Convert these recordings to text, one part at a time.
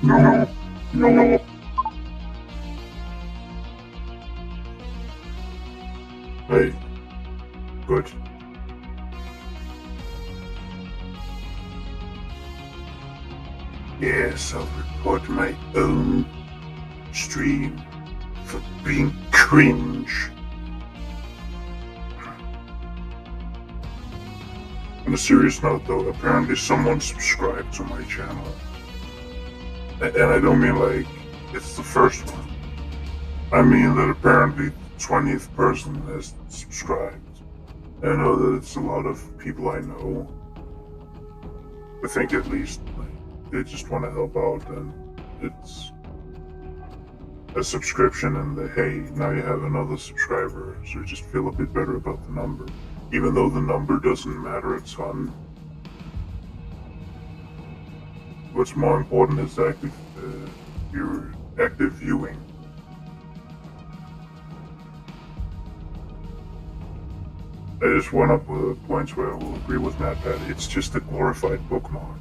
No, no. Hey, good. Yes, I'll report my own stream for being cringe. On a serious note, though, apparently someone subscribed to my channel. And I don't mean like it's the first one. I mean that apparently the 20th person has subscribed. I know that it's a lot of people I know. I think at least they just want to help out, and it's a subscription, and hey, now you have another subscriber, so you just feel a bit better about the number, even though the number doesn't matter a ton. What's more important is your active viewing. I just went up with points where I will agree with Matt that it's just a glorified bookmark.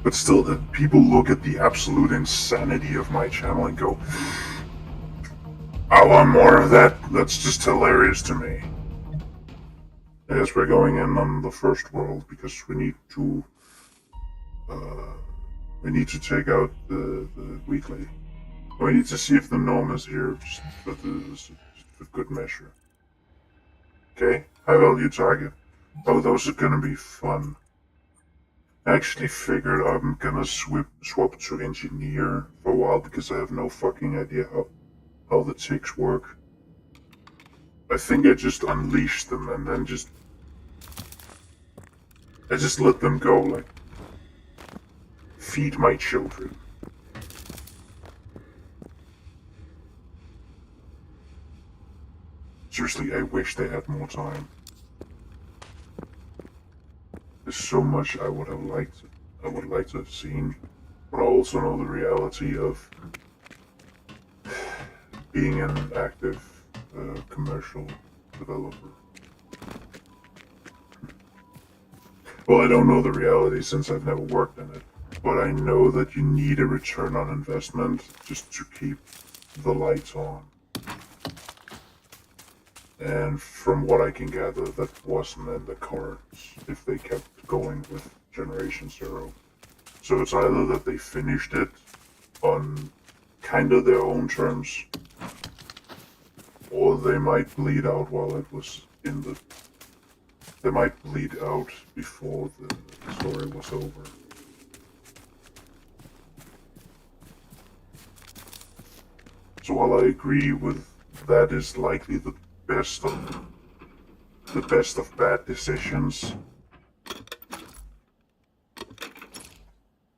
But still, that people look at the absolute insanity of my channel and go, I want more of that. That's just hilarious to me. I guess we're going in on the first world because we need to take out the weekly. We need to see if the gnome is here, just for good measure. Okay, high value target. Oh, those are gonna be fun. I actually figured I'm gonna swap to engineer for a while because I have no fucking idea how the ticks work. I think I just unleash them and then I just let them go, like, feed my children. Seriously, I wish they had more time. There's so much I would like to have seen, but I also know the reality of being an active commercial developer. Well, I don't know the reality since I've never worked in it, but I know that you need a return on investment just to keep the lights on. And from what I can gather, that wasn't in the cards if they kept going with Generation Zero. So it's either that they finished it on kind of their own terms, or they might bleed out while it was in the... They might bleed out before the story was over. So while I agree with that is likely the best of bad decisions,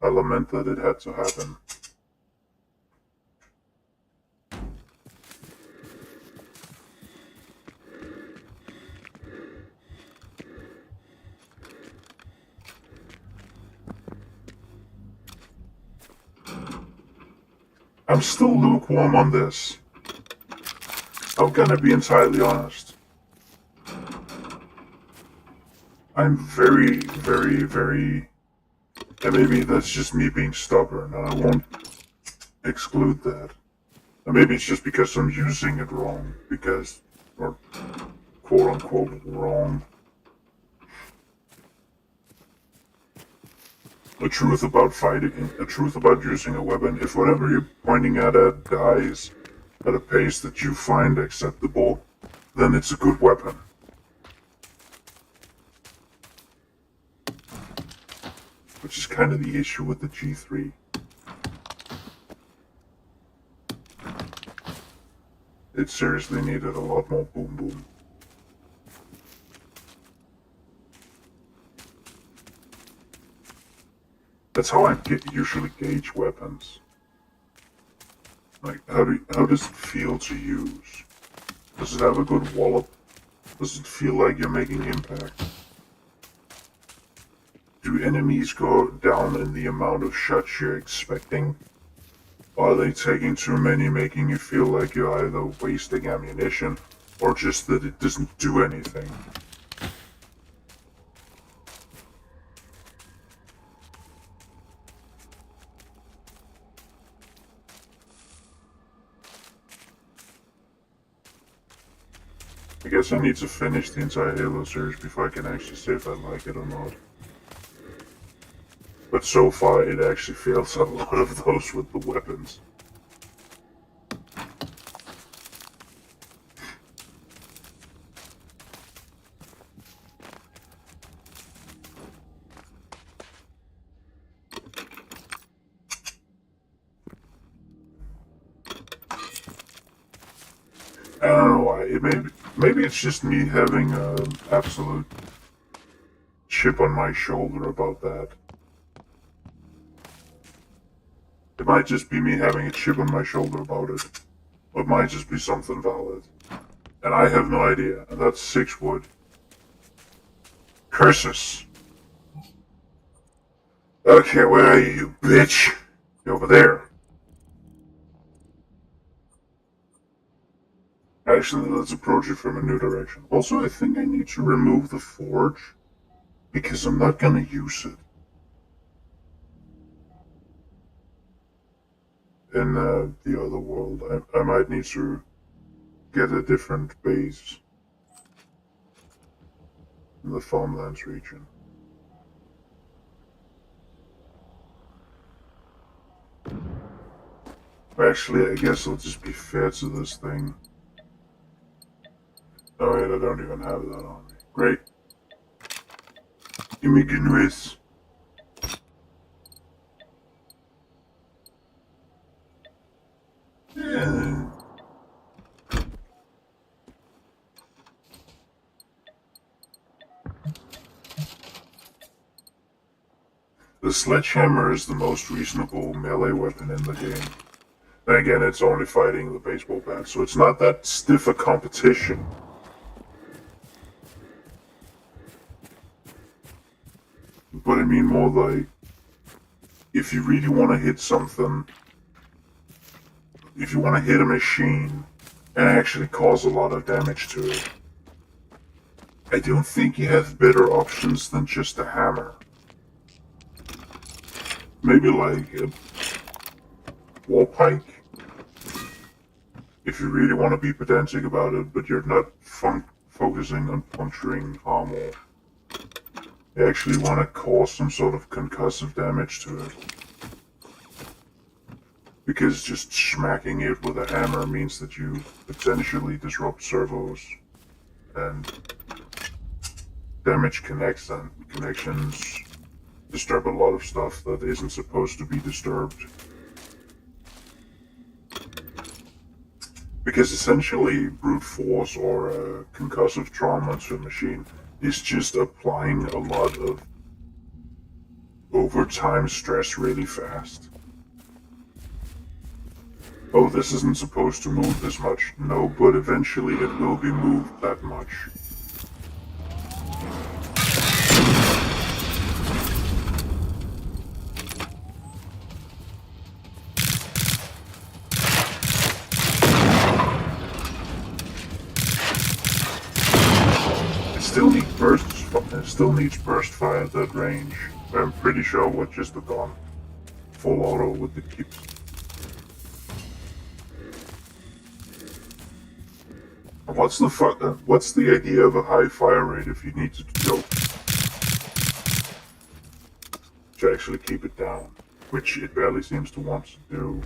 I lament that it had to happen. I'm still lukewarm on this. I'm gonna be entirely honest. I'm very, and maybe that's just me being stubborn, and I won't exclude that. And maybe it's just because I'm using it wrong, or quote unquote wrong. The truth about fighting, the truth about using a weapon, if whatever you're pointing at dies at a pace that you find acceptable, then it's a good weapon. Which is kind of the issue with the G3. It seriously needed a lot more boom boom. That's how I usually gauge weapons. Like, how does it feel to use? Does it have a good wallop? Does it feel like you're making impact? Do enemies go down in the amount of shots you're expecting? Are they taking too many, making you feel like you're either wasting ammunition or just that it doesn't do anything? I guess I need to finish the entire Halo series before I can actually say if I like it or not. But so far, it actually fails a lot of those with the weapons. I don't know why. Maybe it's just me having an absolute chip on my shoulder about that. It might just be me having a chip on my shoulder about it. Or it might just be something valid. And I have no idea. And that's 6 wood. Curses! Okay, where are you, you bitch? You're over there. Actually, let's approach it from a new direction. Also, I think I need to remove the forge. Because I'm not gonna use it. In the other world, I might need to get a different base in the farmlands region. Actually, I guess I'll just be fair to this thing. Oh wait, I don't even have that on me. Great. Give me Gnwith. Yeah. The sledgehammer is the most reasonable melee weapon in the game. And again, it's only fighting the baseball bat, so it's not that stiff a competition. But I mean more like, if you really want to hit something, if you want to hit a machine and actually cause a lot of damage to it, I don't think you have better options than just a hammer. Maybe like a wall pike, if you really want to be pedantic about it, but you're not focusing on puncturing armor. You actually want to cause some sort of concussive damage to it. Because just smacking it with a hammer means that you potentially disrupt servos and damage connections, disturb a lot of stuff that isn't supposed to be disturbed. Because essentially brute force or concussive trauma to a machine is just applying a lot of overtime stress really fast. Oh, this isn't supposed to move this much. No, but eventually it will be moved that much. It still needs burst fire at that range. I'm pretty sure what just have gone full auto with the keeps. What's the idea of a high fire rate if you need to actually keep it down, which it barely seems to want to do.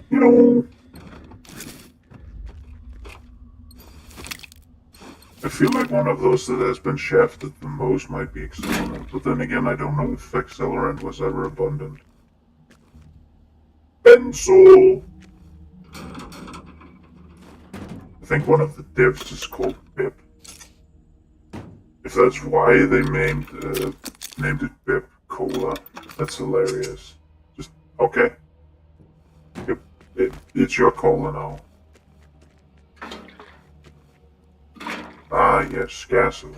You know, I feel like one of those that has been shafted the most might be Accelerant, but then again, I don't know if Accelerant was ever abundant. Pencil! I think one of the divs is called Bip. If that's why they named it Bip Cola, that's hilarious. Just, okay. Yep, it's your cola now. Ah, yes, gasoline.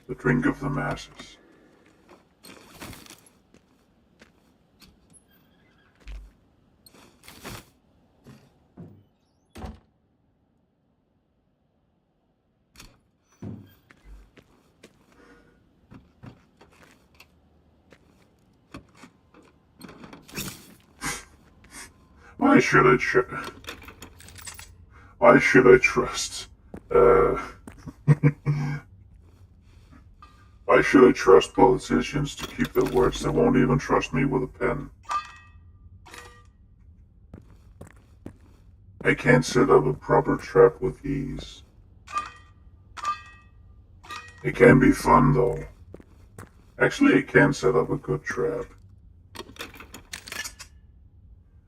The drink of the masses. Why should I Why should I trust? Uh, why should I trust politicians to keep their words? They won't even trust me with a pen. I can't set up a proper trap with ease. It can be fun though. Actually, I can set up a good trap.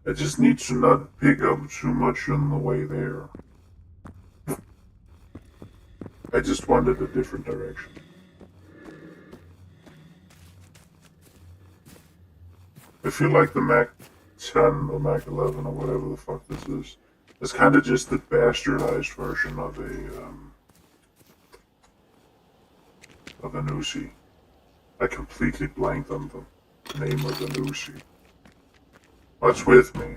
I just need to not pick up too much on the way there. I just wanted a different direction. I feel like the Mac 10 or Mac 11 or whatever the fuck this is kind of just the bastardized version of an Uzi. I completely blanked on the name of the Uzi. What's with me?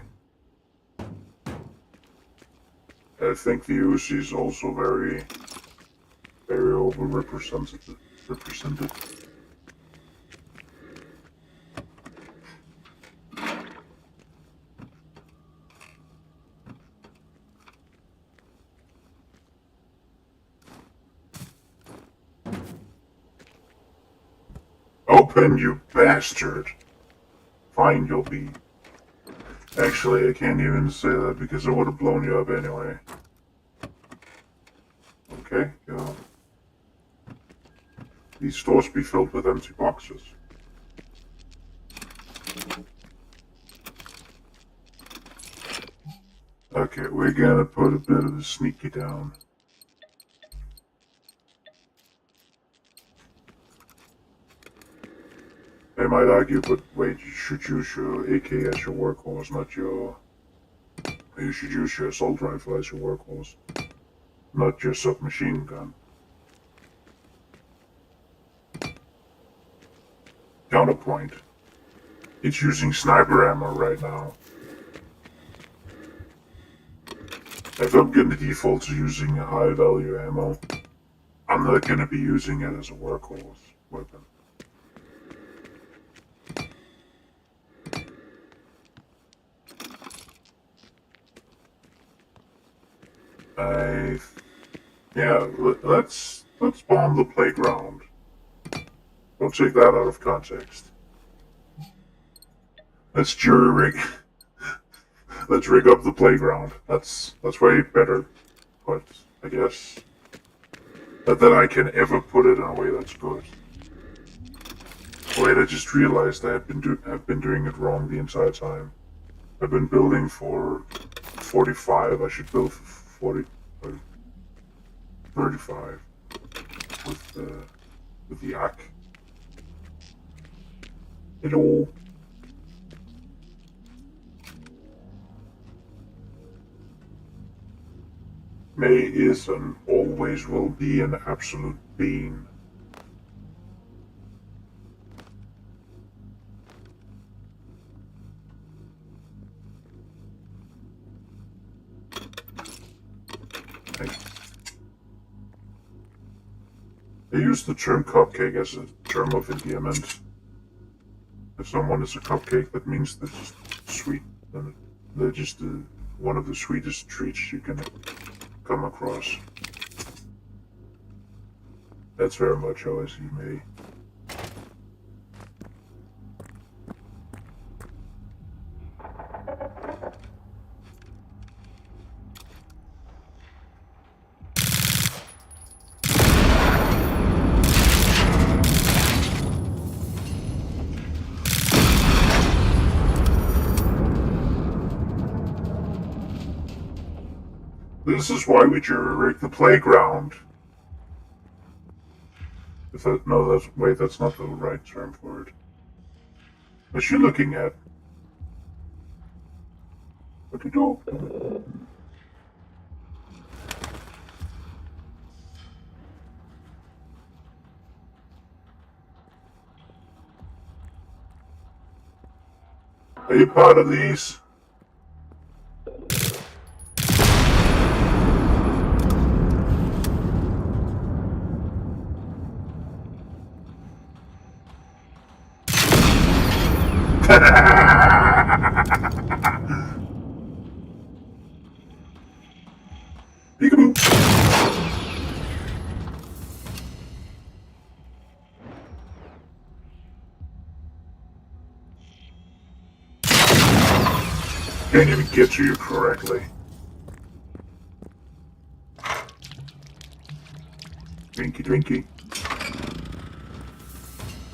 I think the Uzi is also very overrepresented. Open, you bastard. Fine, you'll be. Actually, I can't even say that because I would have blown you up anyway. Okay, go. These stores be filled with empty boxes. Okay, we're gonna put a bit of a sneaky down. I might argue, but wait, you should use your AK as your workhorse, not your... You should use your assault rifle as your workhorse, not your submachine gun. Counterpoint. It's using sniper ammo right now. If I'm gonna default to using a high value ammo, I'm not gonna be using it as a workhorse weapon. Yeah, let's bomb the playground. Don't take that out of context. Let's jury rig. Let's rig up the playground. That's way better, but I guess not that I can ever put it in a way that's good. Wait, I just realized I have been doing it wrong the entire time. I've been building for 45. I should build for 35 with the Yak. Hello. May is and always will be an absolute being. I use the term cupcake as a term of endearment. If someone is a cupcake, that means they're just sweet. And they're just one of the sweetest treats you can come across. That's very much how I see me. This is why we jury rig the playground. Wait, that's not the right term for it. What's she looking at? What do you do? Are you part of these? Can't even get to you correctly. Drinky drinky.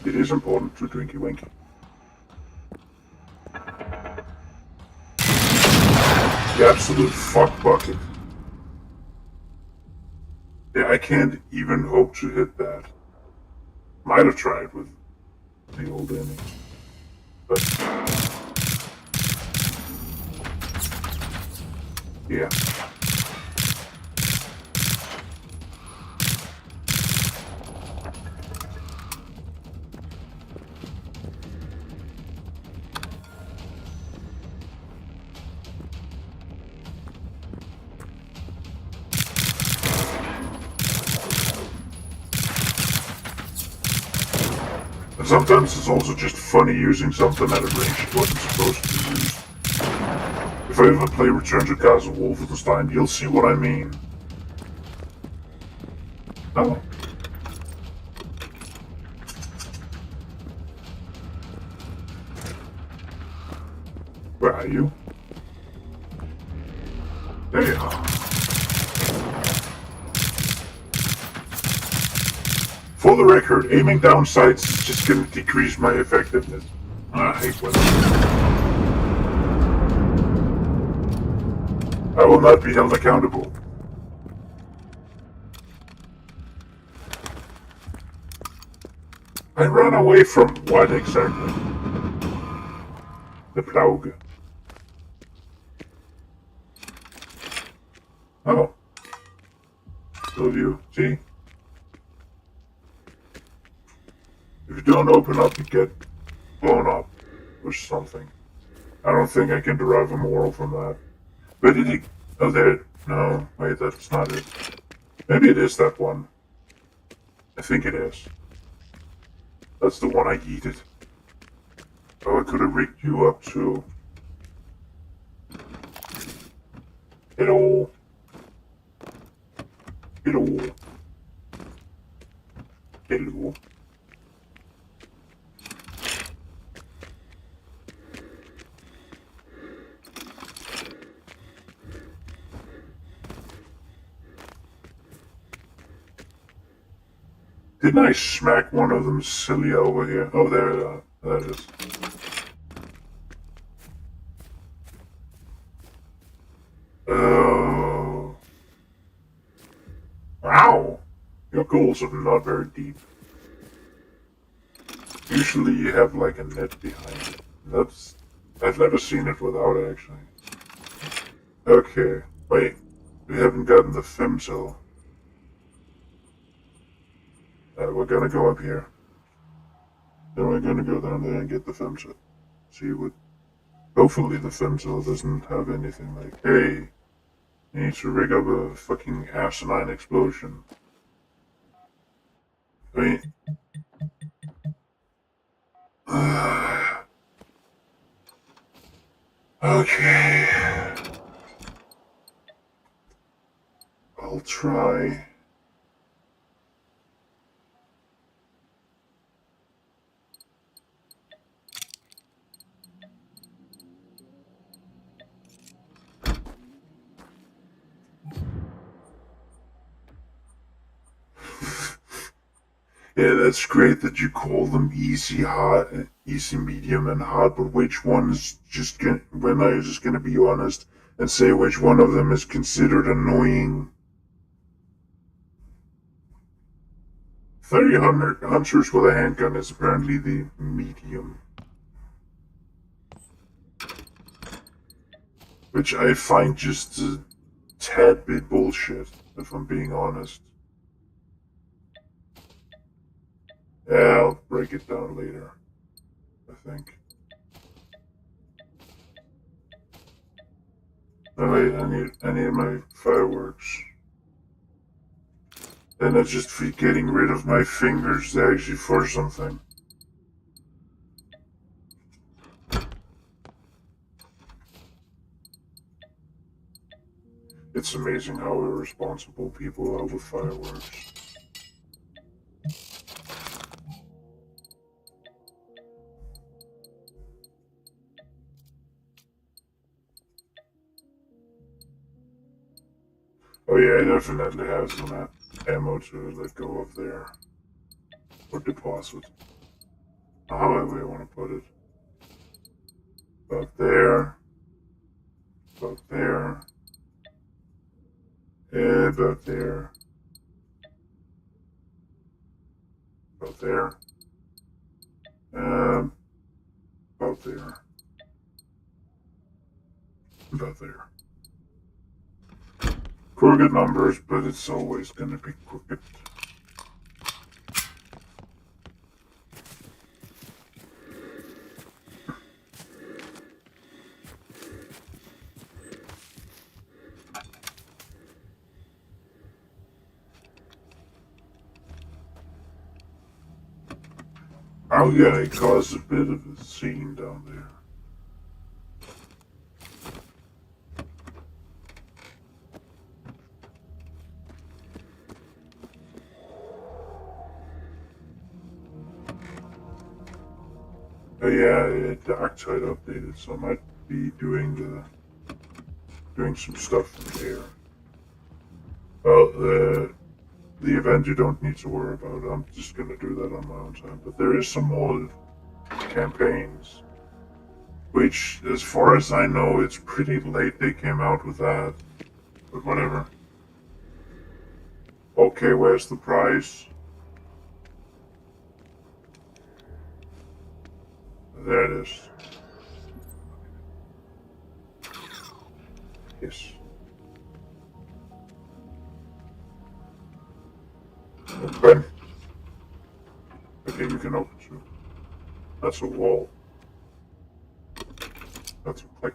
It is important to drinky winky. The absolute fuck bucket. Yeah, I can't even hope to hit that. Might have tried with the old inning. But yeah. And sometimes it's also just funny using something at a range it wasn't supposed to be used. If I ever play Return to Castle Wolfenstein, you'll see what I mean. Oh. Where are you? There you are. For the record, aiming down sights is just gonna decrease my effectiveness. I hate weather. I will not be held accountable. I ran away from what exactly? The Plauge. Oh. So you see? If you don't open up, you get blown up or something. I don't think I can derive a moral from that. Where did he? Oh, there. No, wait, that's not it. Maybe it is that one. I think it is. That's the one I yeeted. Oh, I could have rigged you up too. Hello. Hello. Hello. Didn't I smack one of them silly over here? Oh, there, that is. Oh. Wow. Your goals are not very deep. Usually you have like a net behind it. I've never seen it without actually. Okay, wait. We haven't gotten the femcell. We're gonna go up here. Then we're gonna go down there and get the femcell. See what... Hopefully the femcell doesn't have anything like, hey, you need to rig up a fucking asinine explosion. I mean... Okay. I'll try. Yeah, that's great that you call them easy, hard, easy, medium, and hard, but which one is just gonna, when I just gonna be honest and say which one of them is considered annoying? 30 hunters with a handgun is apparently the medium. Which I find just a tad bit bullshit, if I'm being honest. Yeah, I'll break it down later, I think. Oh wait, I need my fireworks. Then I just be getting rid of my fingers actually for something. It's amazing how irresponsible people are with fireworks. Oh yeah, I definitely have some ammo to let go of there. Or deposit. However you want to put it. About there. About there. Yeah, about there. About there. About there. About there. Crooked numbers, but it's always gonna be crooked. Oh yeah, it caused a bit of a scene down there. Oh yeah, Darktide updated, so I might be doing some stuff from there. Well, the event you don't need to worry about. I'm just gonna do that on my own time. But there is some more campaigns, which, as far as I know, it's pretty late they came out with that. But whatever. Okay, where's the price? There it is. Yes. Open. Okay, you can open too. That's a wall. That's a click.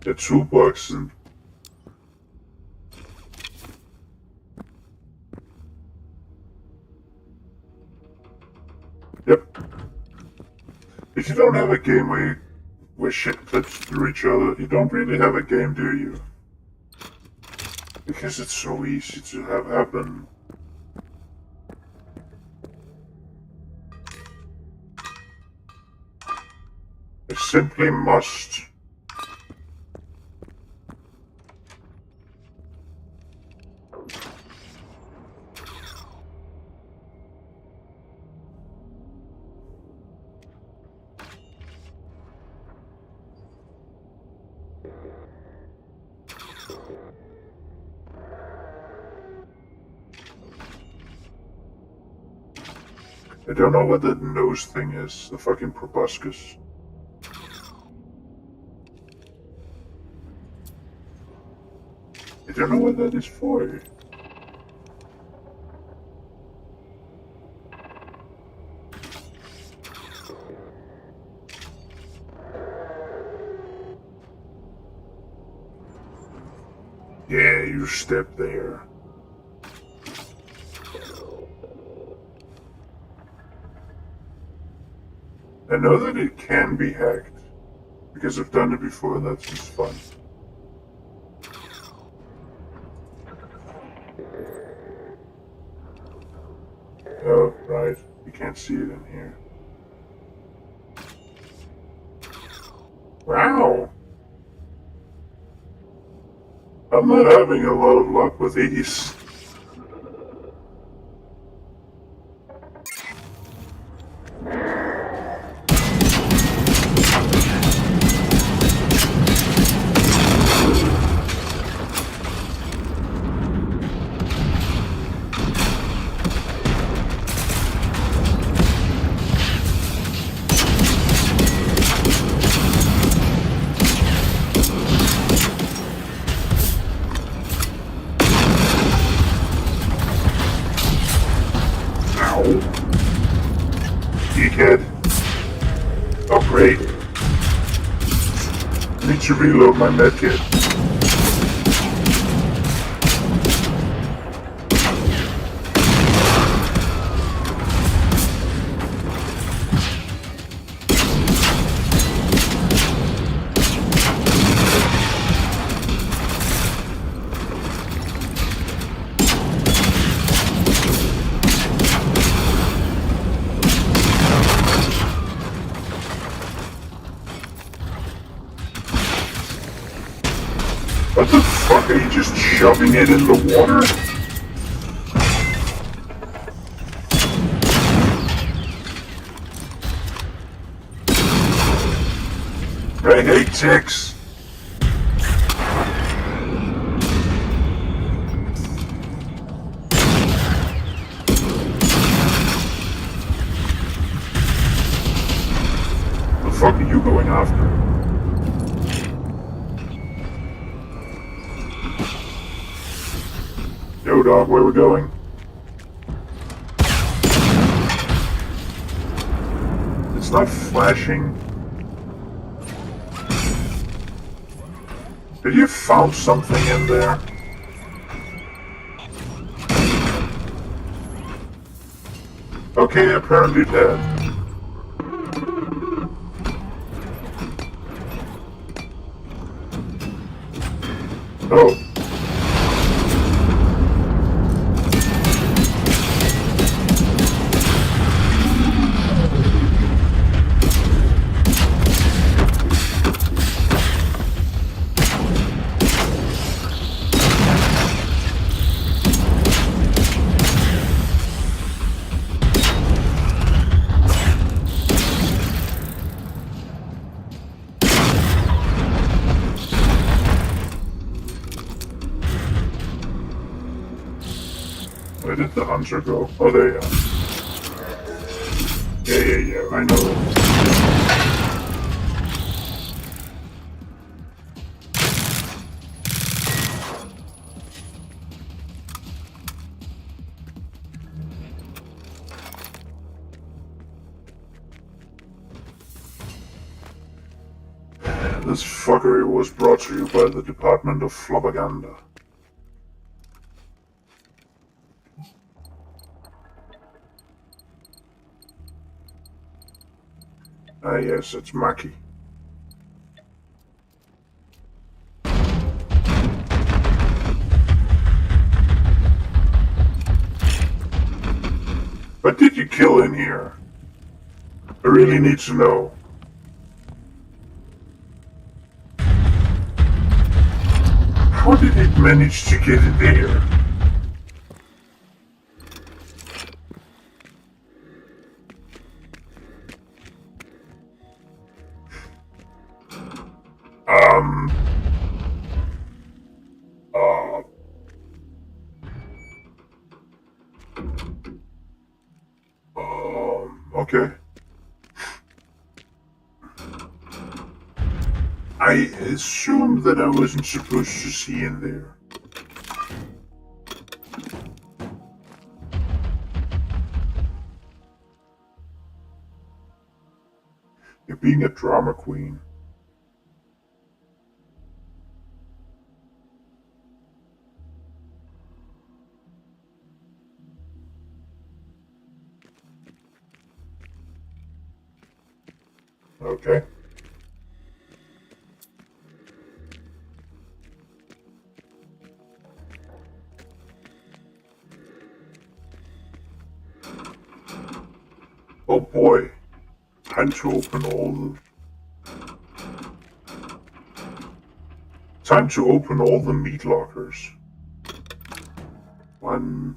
The toolbox and yep. If you don't have a game where shit clips through each other, you don't really have a game, do you? Because it's so easy to have happen. I simply must. I don't know what that nose thing is, the fucking proboscis. I don't know what that is for. Yeah, you step there. I know that it can be hacked, because I've done it before and that's just fun. Oh, right. You can't see it in here. Wow! I'm not having a lot of luck with these. Geekhead. Oh great. I need to reload my medkit. What the fuck? Are you just shoving it in the water? I hate ticks. The fuck are you going after? Yo, dog, where we going? It's not flashing. Did you found something in there? Okay, apparently dead. Oh. Where did the hunter go? Oh, there you are. Yeah, I know. This fuckery was brought to you by the Department of Flobaganda. Ah, yes, it's Maki. What did you kill in here? I really need to know. How did it manage to get in there? Um... Okay. I assumed that I wasn't supposed to see in there. You're being a drama queen. Okay. Oh boy. Time to open all the... Time to open all the meat lockers. One.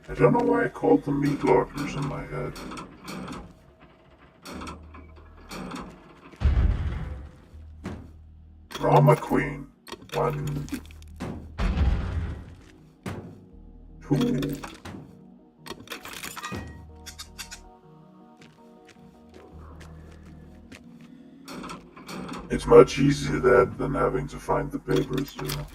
I don't know why I called them meat lockers in my head. Drama queen. 1, 2. It's much easier that than having to find the papers, you know.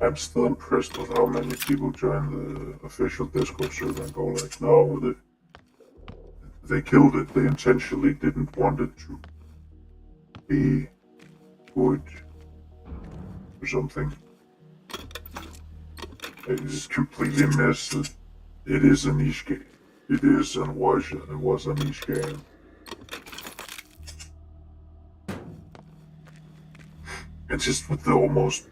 I'm still impressed with how many people join the official Discord server and go like, no, they killed it. They intentionally didn't want it to be good or something. They just completely missed it. It is a niche game. It is and was a niche game. And just with the almost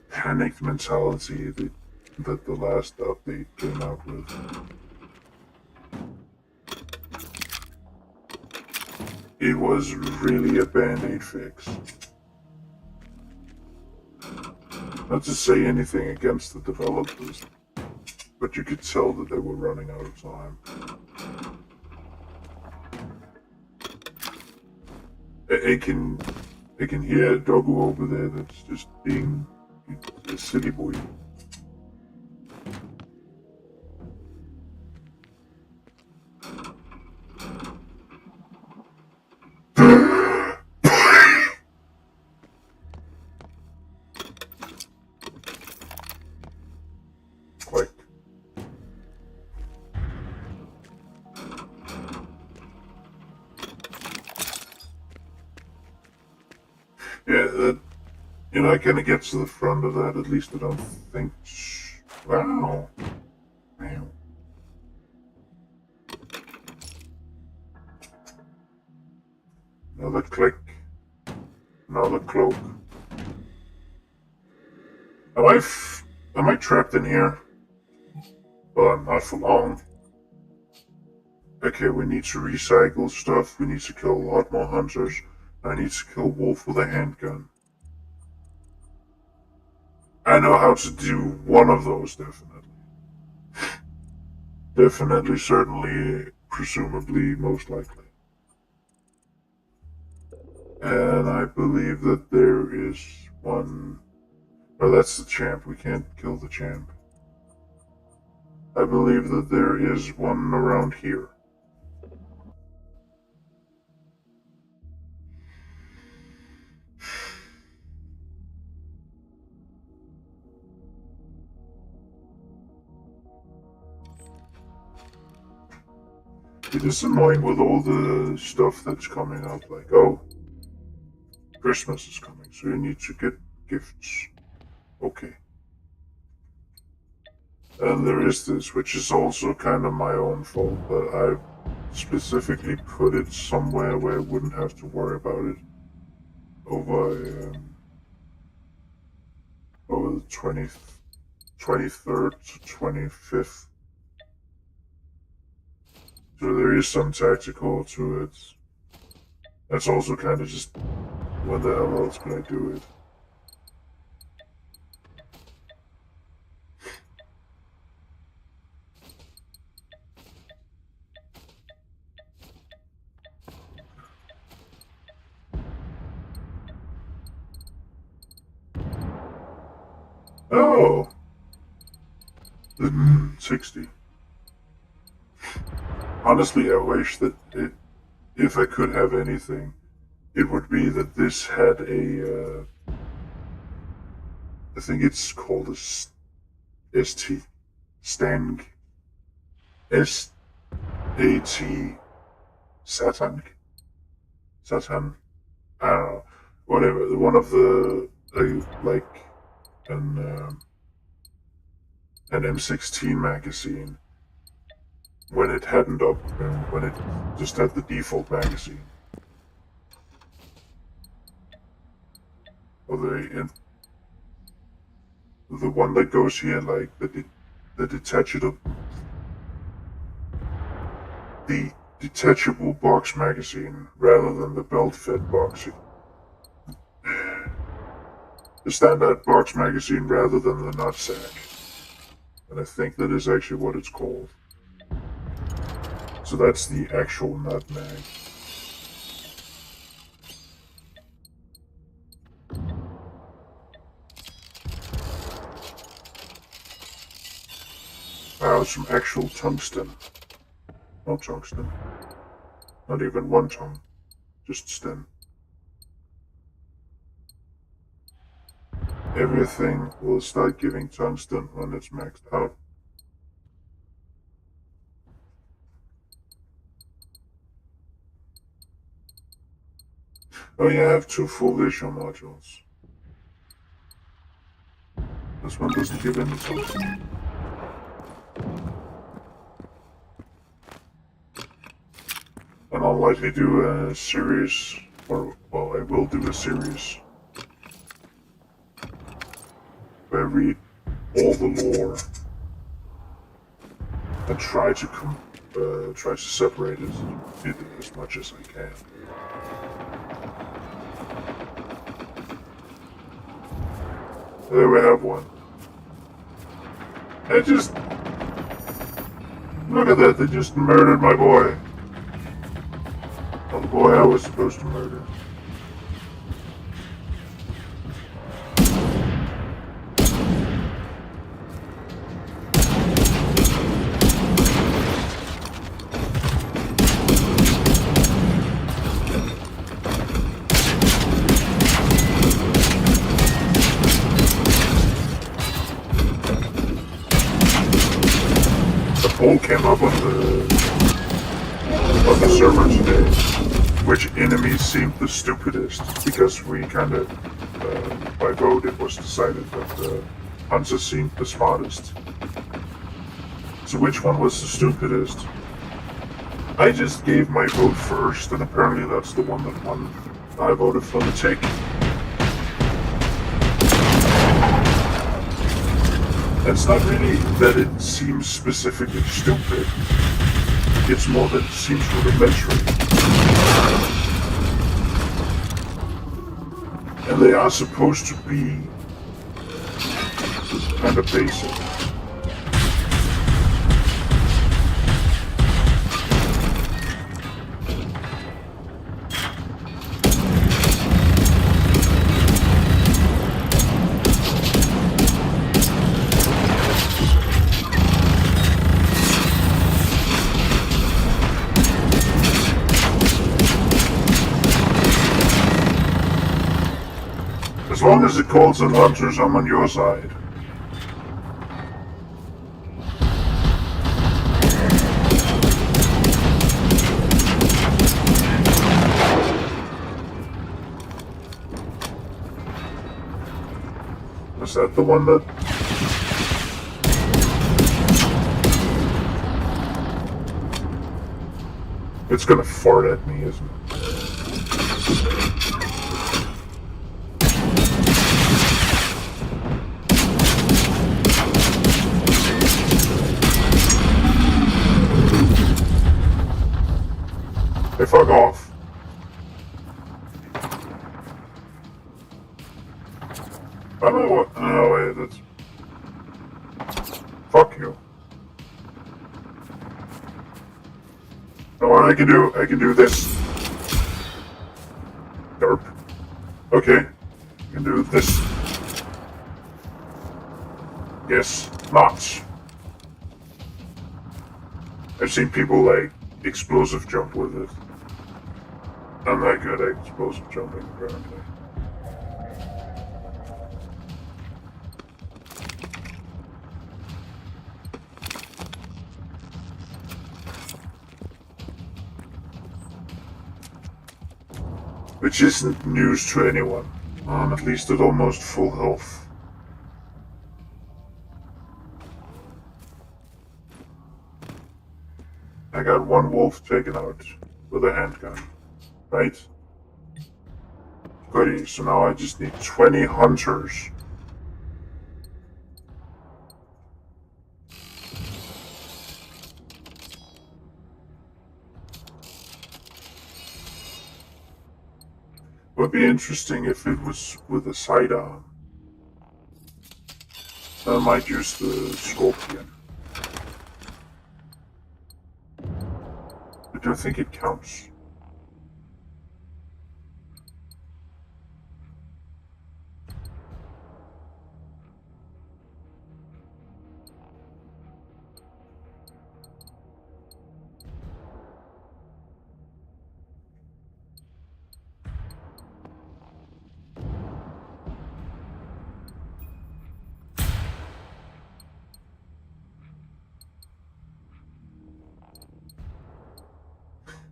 panicked mentality that the last update came out with. It was really a band-aid fix. Not to say anything against the developers, but you could tell that they were running out of time. I can hear a doggo over there that's just being a silly boy. Like, yeah, that, I kind of get to the front of that. At least I don't think. Wow. Man. Another click. Another cloak. Am I trapped in here? Well, I'm not for long. Okay, we need to recycle stuff. We need to kill a lot more hunters. I need to kill Wolf with a handgun. I know how to do one of those, definitely. Definitely, certainly, presumably, most likely. And I believe that there is one... Oh, that's the champ. We can't kill the champ. I believe that there is one around here. It is annoying with all the stuff that's coming out, like, oh, Christmas is coming, so you need to get gifts. Okay. And there is this, which is also kind of my own fault, but I specifically put it somewhere where I wouldn't have to worry about it over the 23rd to 25th. So there is some tactical to it. That's also kind of just, when the hell else can I do it? Oh! 60. Honestly, I wish that if I could have anything, it would be that this had a, I think it's called a ST, Stang, S-A-T, Satan, I don't know, whatever, one of the, like, an M16 magazine, when it hadn't when it just had the default magazine. Or the one that goes here, like the detachable box magazine rather than the belt-fed box. The standard box magazine rather than the nutsack. And I think that is actually what it's called. So that's the actual nutmeg. Wow, some actual tungsten. No tungsten. Not even one tongue. Just stem. everything will start giving tungsten when it's maxed out. Oh yeah, I have 2 full vision modules. This one doesn't give any tungsten. And I'll likely do a series, or, well, I will do a series where I read all the lore and try to separate it as much as I can. There we have one. Look at that, they just murdered my boy. Well, the boy I was supposed to murder. The poll came up on the server today. Which enemies seemed the stupidest? Because we kind of, by vote, it was decided that the hunter seemed the smartest. So which one was the stupidest? I just gave my vote first, and apparently that's the one that won. I voted for the tick. It's not really that it seems specifically stupid. It's more that it seems rudimentary. And they are supposed to be kind of basic. As long as it calls in hunters, I'm on your side. Is that the one that... It's gonna fart at me, isn't it? Hey, fuck off. I don't know what... No, wait, that's... Fuck you. Know what I can do? I can do this. Derp. Okay. I can do this. Yes, not. I've seen people, like, explosive jump with it. I'm not good at explosive jumping, apparently. Which isn't news to anyone. I'm at least at almost full health. I got one wolf taken out with a handgun. Right? Goody, so now I just need 20 hunters. Would be interesting if it was with a sidearm. I might use the Scorpion. I don't think it counts.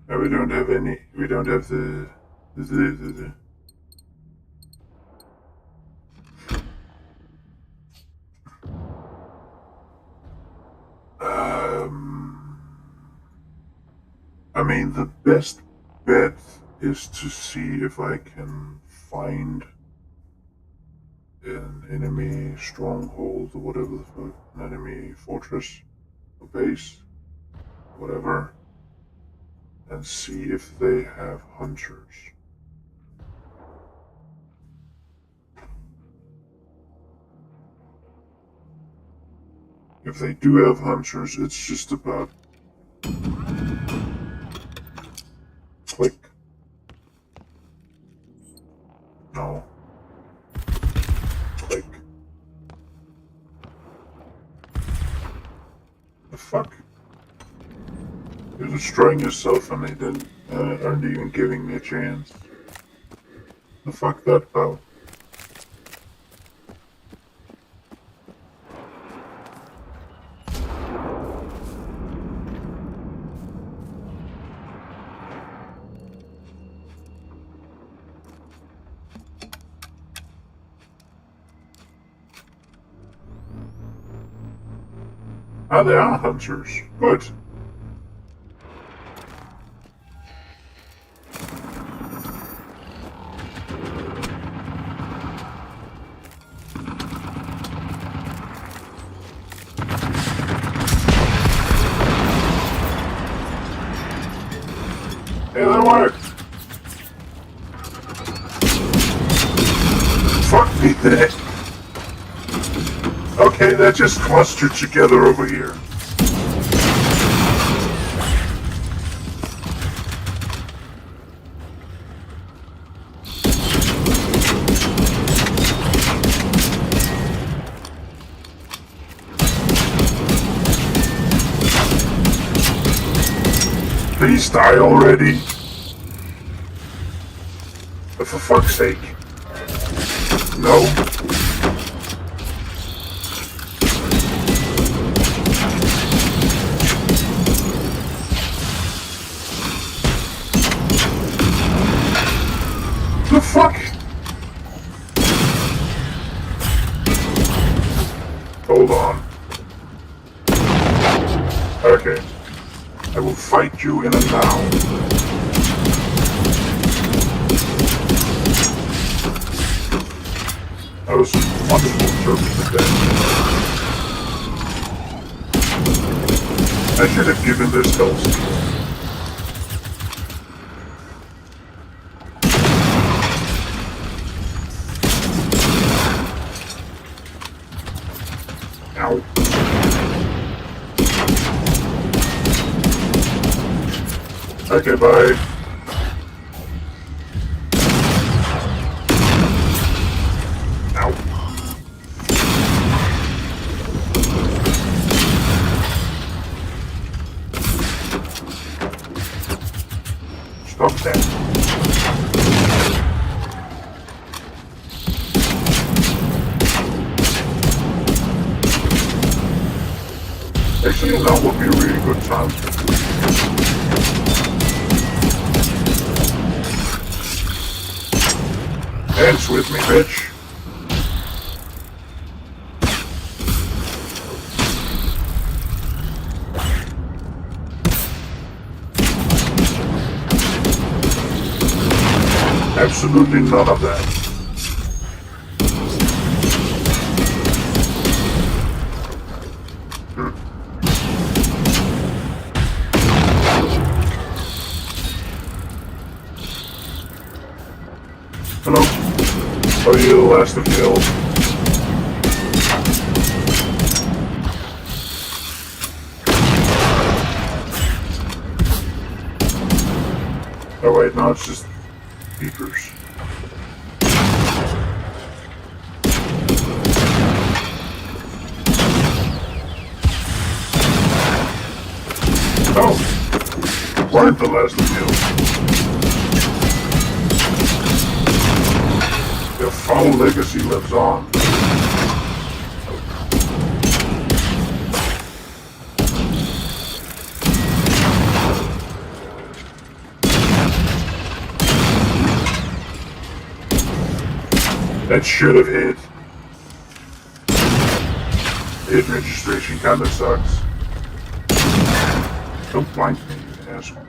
No, we don't have any. We don't have the. I mean, the best bet is to see if I can find an enemy stronghold or whatever the fuck, an enemy fortress, a base, whatever, and see if they have hunters. If they do have hunters, it's just about click. No. Click. The fuck? You're destroying yourself and they didn't, aren't even giving me a chance. The fuck that about? Ah, they are hunters. Good. Hey, that worked. Fuck me there. Okay, that just clustered together over here. Please die already. But for fuck's sake. No. The fuck? Hold on. Okay. I will fight you in a now. That was some wonderful service today. I should have given this health. Ow. Okay, bye. Ow. Stop that. Actually, that would be a really good time. Dance with me, bitch. Absolutely none of that. Hello? Are you the last of kills? Oh wait, no, it's just beepers. Oh! Weren't the last of kills. The foul legacy lives on. That should have hit. Hit registration kinda sucks. Don't blind me, you asshole.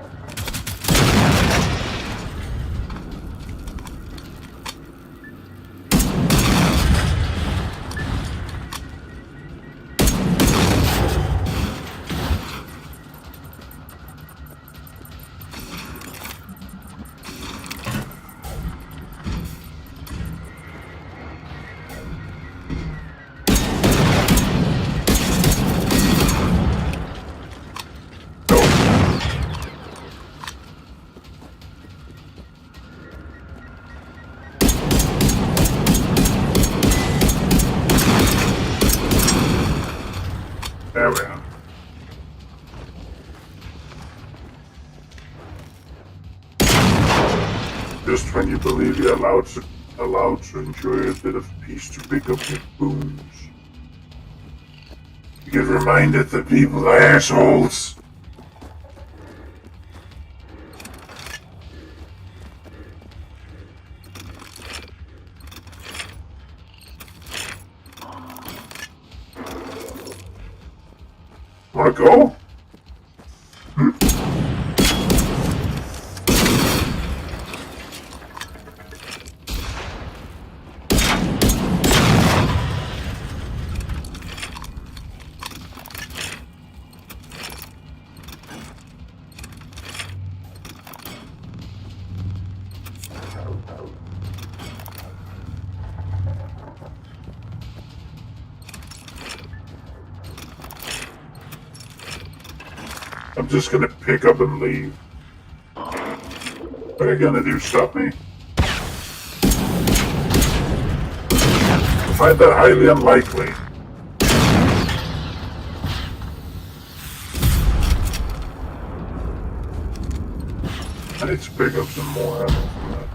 There we are. Just when you believe you're allowed to enjoy a bit of peace to pick up your boons, you get reminded that people are assholes. Wanna go? I'm just gonna pick up and leave. What are you gonna do, stop me? I find that highly unlikely. I need to pick up some more ammo from that.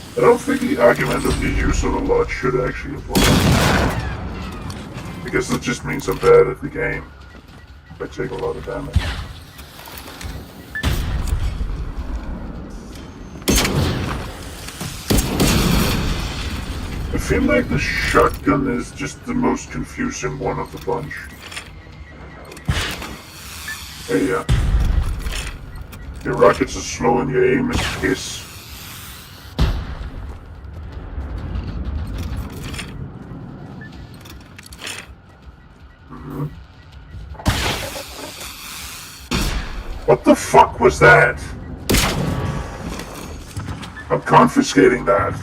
I don't think the argument of the use of a lot should actually apply. Because it just means I'm bad at the game. If I take a lot of damage. I feel like the shotgun is just the most confusing one of the bunch. Hey, your rockets are slow and your aim is piss. What the fuck was that? I'm confiscating that.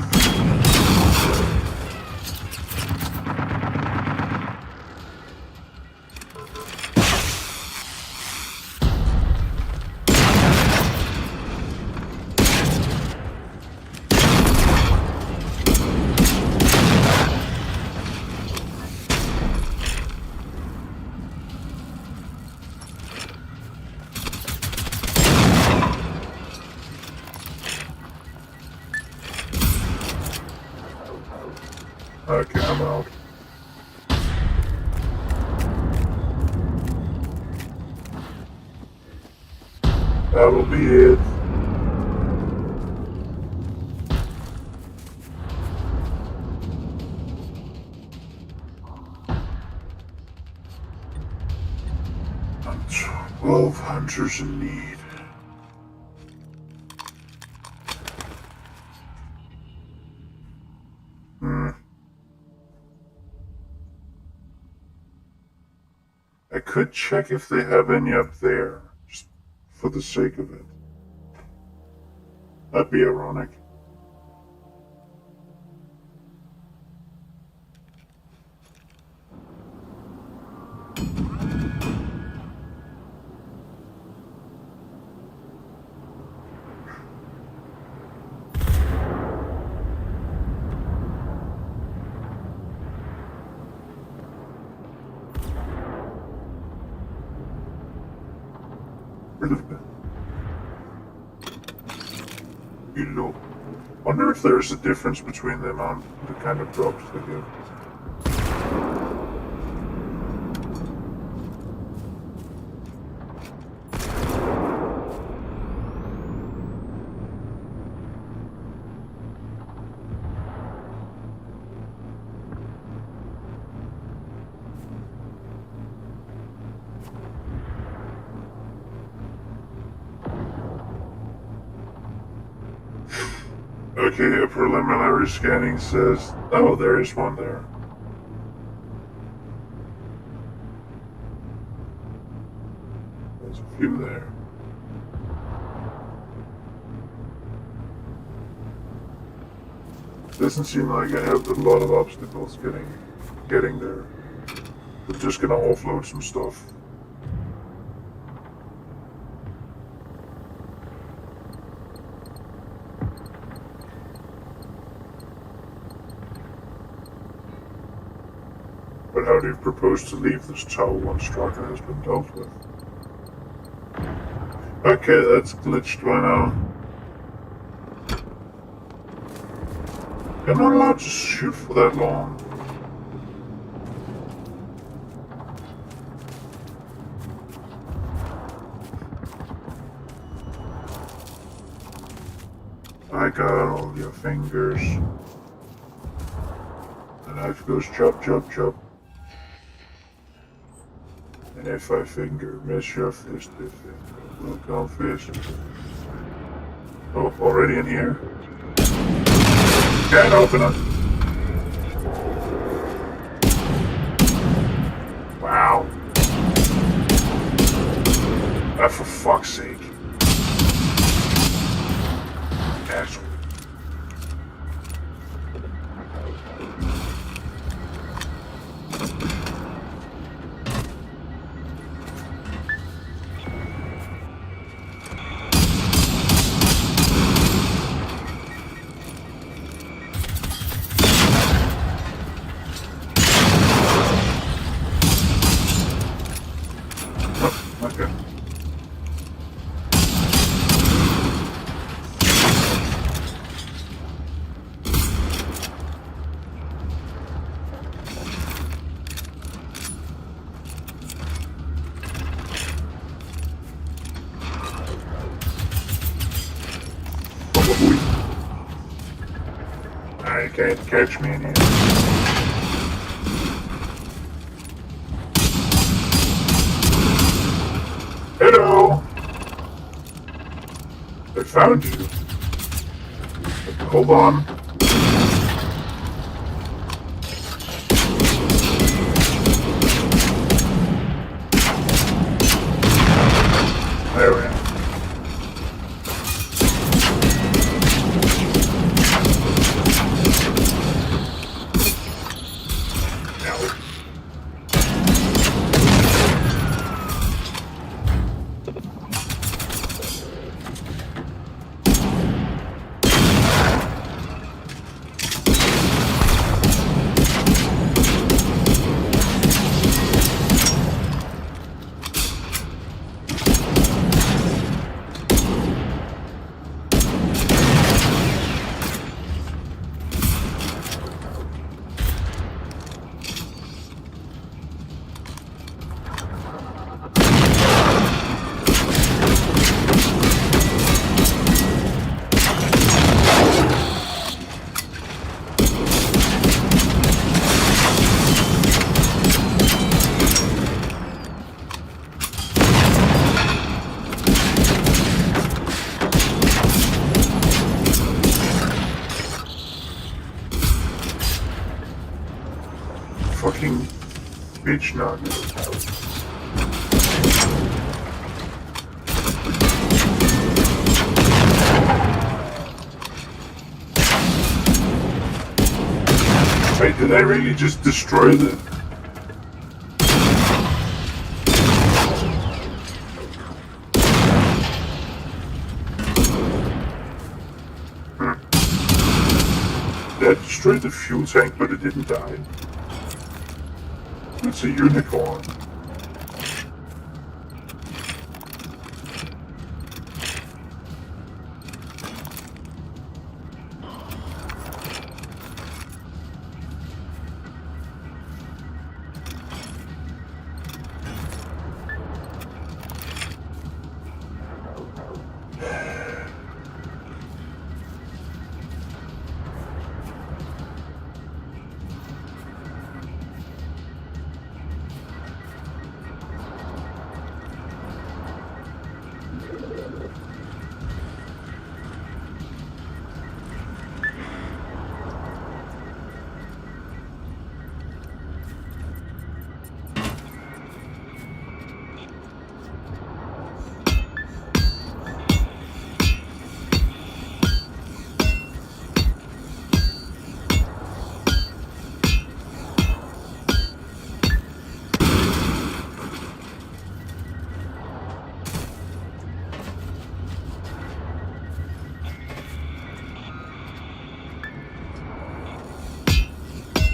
Okay, I'm out. That'll be it. I'm 12 hunters in need. I could check if they have any up there, just for the sake of it. That'd be ironic. Below. Wonder if there's a difference between them on the kind of drops they give. Okay, a preliminary scanning says, oh, there is one there. There's a few there. Doesn't seem like I have a lot of obstacles getting there. We're just gonna offload some stuff. But how do you propose to leave this tower once Straka has been dealt with? Okay, that's glitched by now. You're not allowed to shoot for that long. I got all your fingers. The knife goes chop, chop, chop. And if I finger miss your fist, if it will come fist. Oh, already in here? Can't open it. Wow. For fuck's sake. Asshole. Okay. I can't catch me in here. Hello! I found you. Hold on. There we are. Fucking bitch nugget. Wait, did I really just destroy the... That destroyed the fuel tank, but it didn't die. It's a unicorn.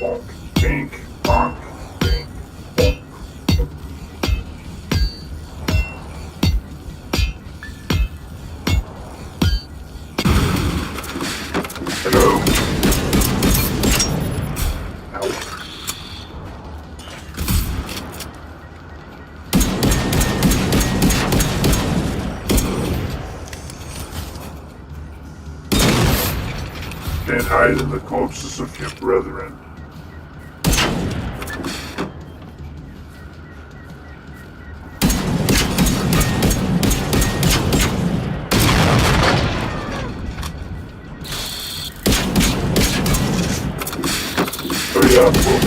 bonk, bink, bonk, bink, bonk. Hello. Ow. Can't hide in the corpses of your brethren. Oh yeah, well,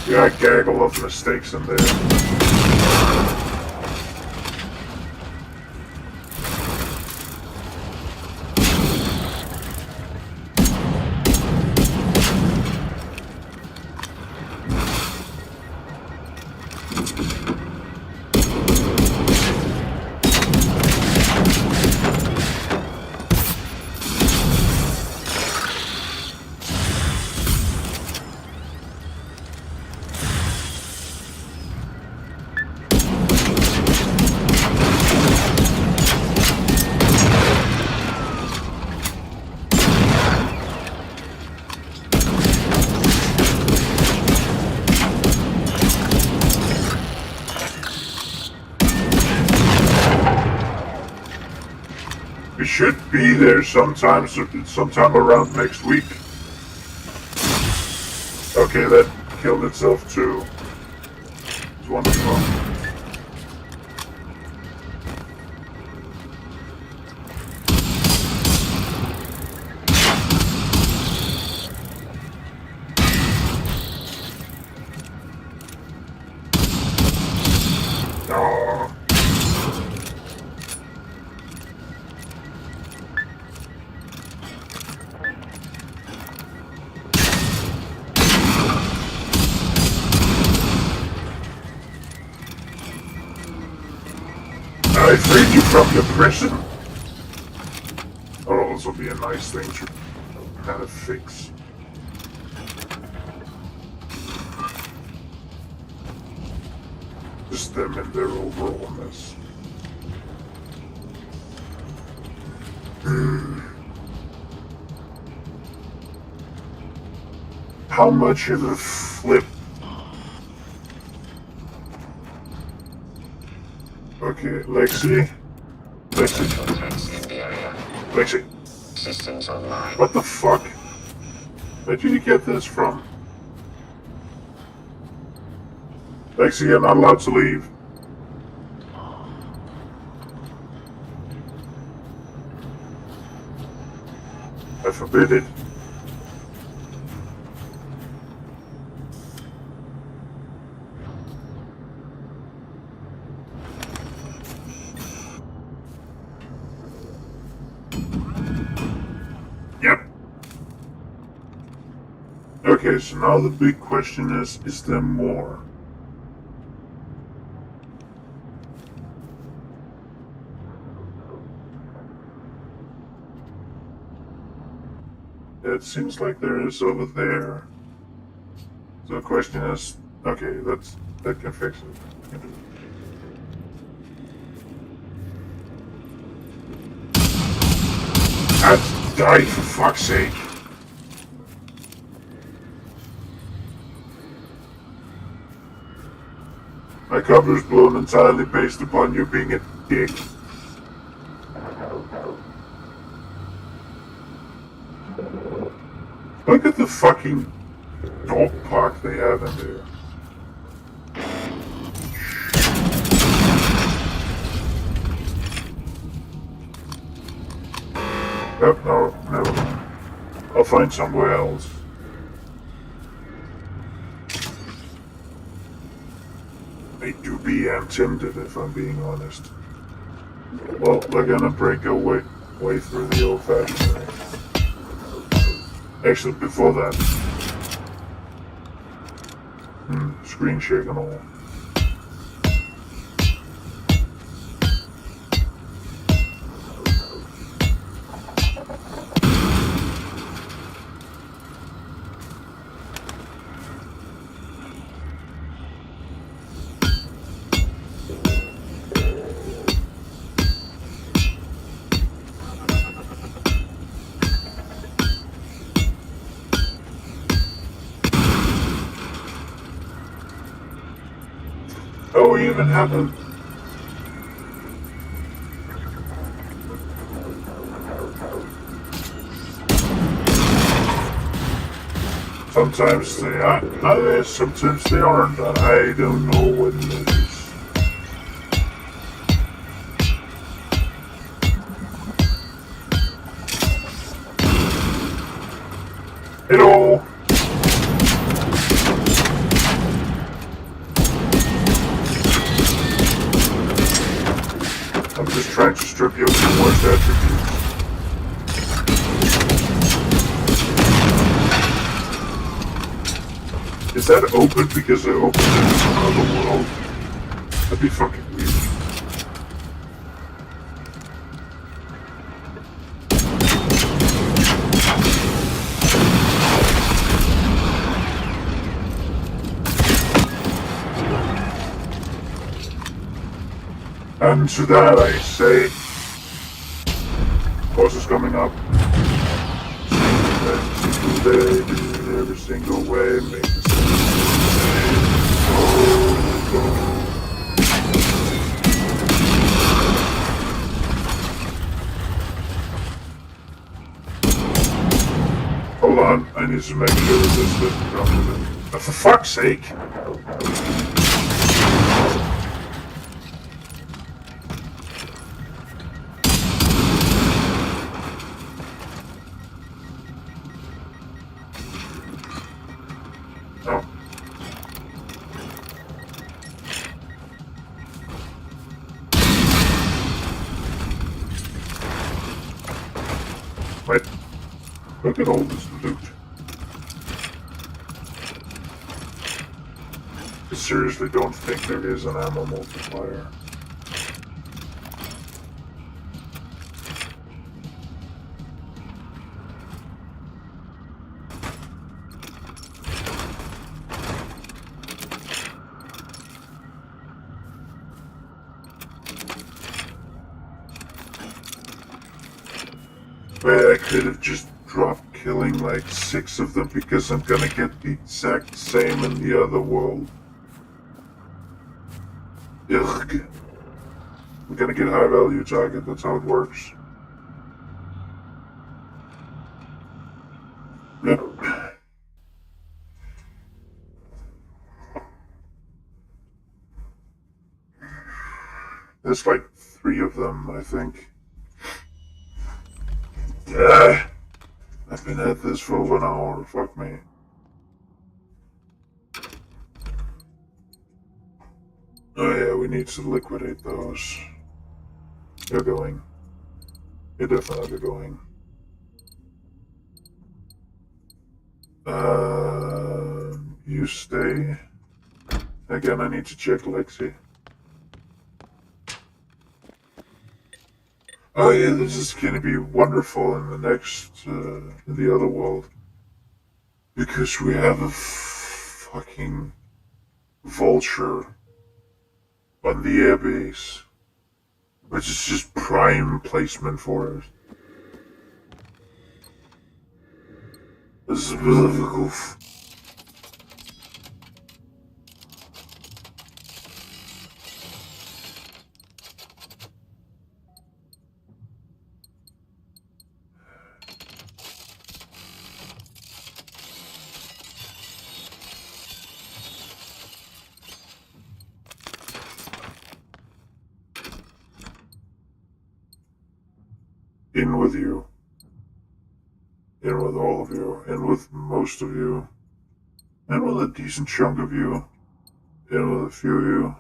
yeah, a gaggle of mistakes in there. We should be there sometime around next week. Okay, that killed itself too. It's wonderful. Oh. I freed you from your prison. That'll also be a nice thing to kind of fix. Just them and their overall mess. How much of a flip? Okay, Lexi. Systems online. What the fuck? Where did you get this from? Lexi, you're not allowed to leave. I forbid it. Yep. Okay, so now the big question is there more? It seems like there is over there. So the question is, okay, that can fix it. I'd die for fuck's sake. My cover's blown entirely based upon you being a dick. Look at the fucking dog park they have in there. Yep, no, never mind. I'll find somewhere else. I do be tempted if I'm being honest. Well, we're gonna break our way through the old-fashioned way. Actually, before that. Screen shake and all. Oh, we even have a... Sometimes they are, sometimes they aren't. I don't know what it is. Hello! I'm just trying to strip you of your worst attributes. Is that open because I opened it in another world? That'd be fucking weird. And to that I say, course is coming up. Every single way, make the same. Hold on, I need to make sure this doesn't come with it. But for fuck's sake! Oh. Wait. Look at all this loot. I seriously don't think there is an ammo multiplier. Wait, I could have just dropped killing like 6 of them because I'm gonna get the exact same in the other world. Ugh. I'm gonna get high value target, that's how it works. Yep. There's like 3 of them, I think. I've been at this for over an hour, fuck me. Oh yeah, we need to liquidate those. You're going. You're definitely going. You stay. Again, I need to check Lexi. Oh yeah, this is gonna be wonderful in the next, in the other world. Because we have a fucking vulture on the airbase. Which is just prime placement for us. This is a bit of a goof. In with you. In with all of you. In with most of you. In with a decent chunk of you. In with a few of you.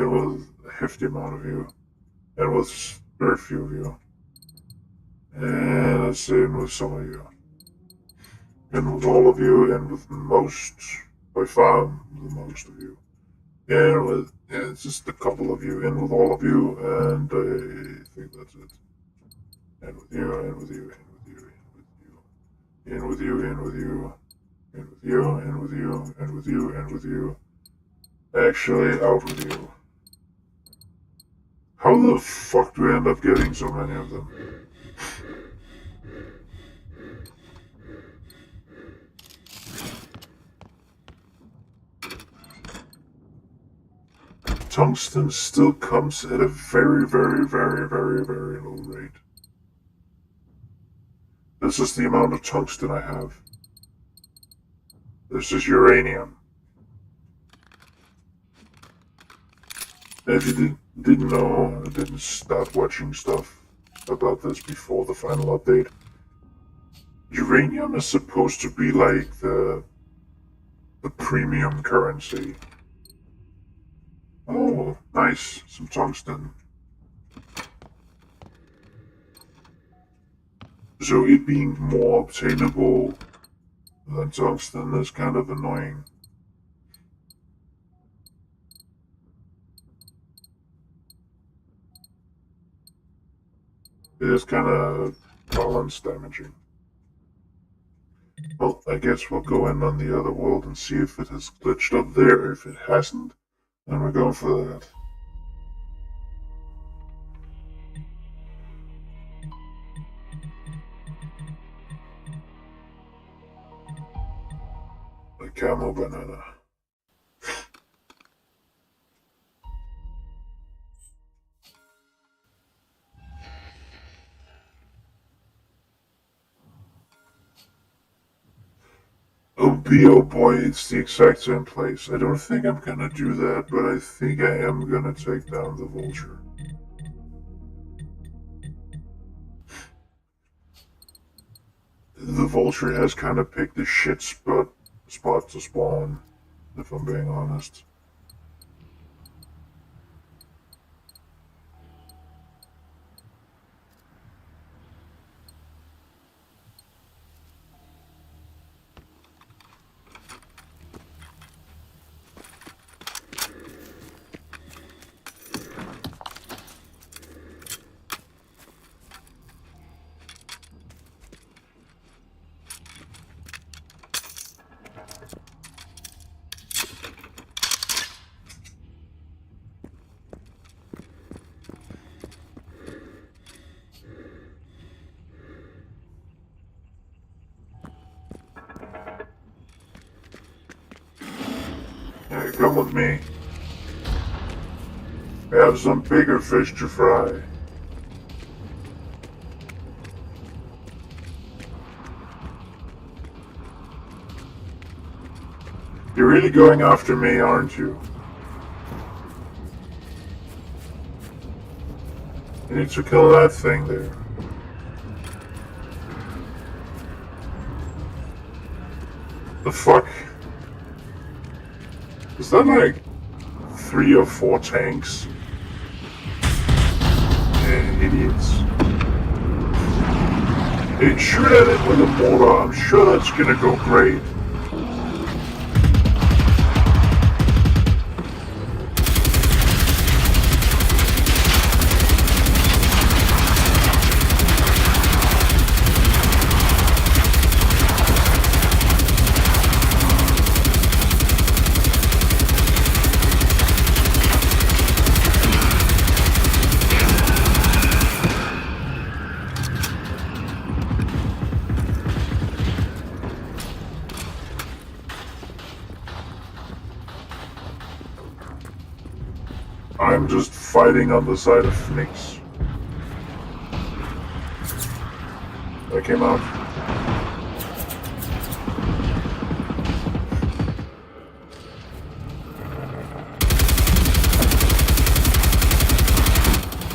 In with a hefty amount of you. In with very few of you. And I'd say in with some of you. In with all of you. In with most, by far, the most of you. And with, yeah, it's just a couple of you. In with all of you. And I think that's it. In with you, in with you, in with you, in with you, in with you, in with you, in with you, in with you. Actually, out with you. How the fuck do we end up getting so many of them? tungsten still comes at a very, very, very, very, very low rate. This is the amount of tungsten I have. This is uranium. If you didn't know, I didn't start watching stuff about this before the final update. Uranium is supposed to be like the premium currency. Oh, nice. Some tungsten. So it being more obtainable than tungsten is kind of annoying. It is kind of balance damaging. Well, I guess we'll go in on the other world and see if it has glitched up there. If it hasn't, then we're going for that. A camel banana. Oh boy, it's the exact same place. I don't think I'm gonna do that, but I think I am gonna take down the vulture. The vulture has kind of picked a shit spot to spawn, if I'm being honest. Hey, come with me. I have some bigger fish to fry. You're really going after me, aren't you? You need to kill that thing there. The fuck? Is that like 3 or 4 tanks? Idiots. Hey, shoot at it with a mortar. I'm sure that's gonna go great. I'm just fighting on the side of Phoenix. I came out.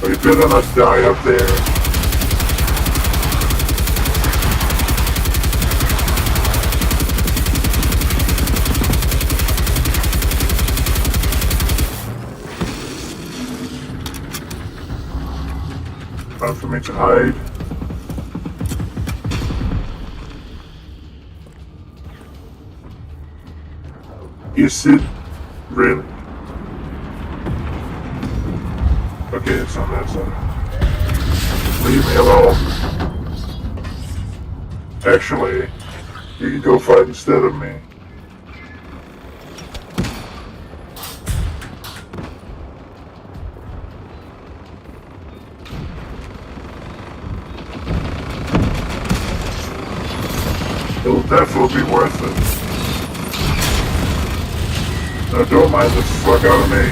Oh, you better not die up there. Time for me to hide. Is it? Really? Okay, it's on that side. Leave me alone. Actually, you can go fight instead of me. It'll definitely be worth it. Now don't mind the fuck out of me.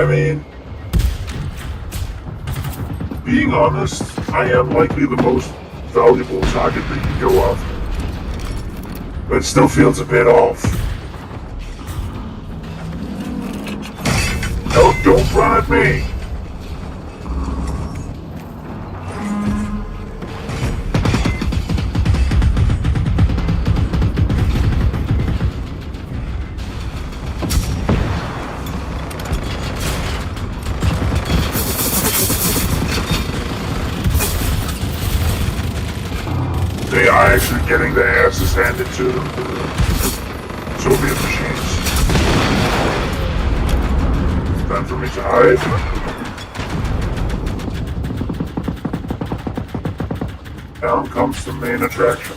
mean, being honest, I am likely the most valuable target that you go after. But it still feels a bit off. No, don't run at me! They are actually getting their asses handed to them for the Soviet machines. Time for me to hide. Down comes the main attraction.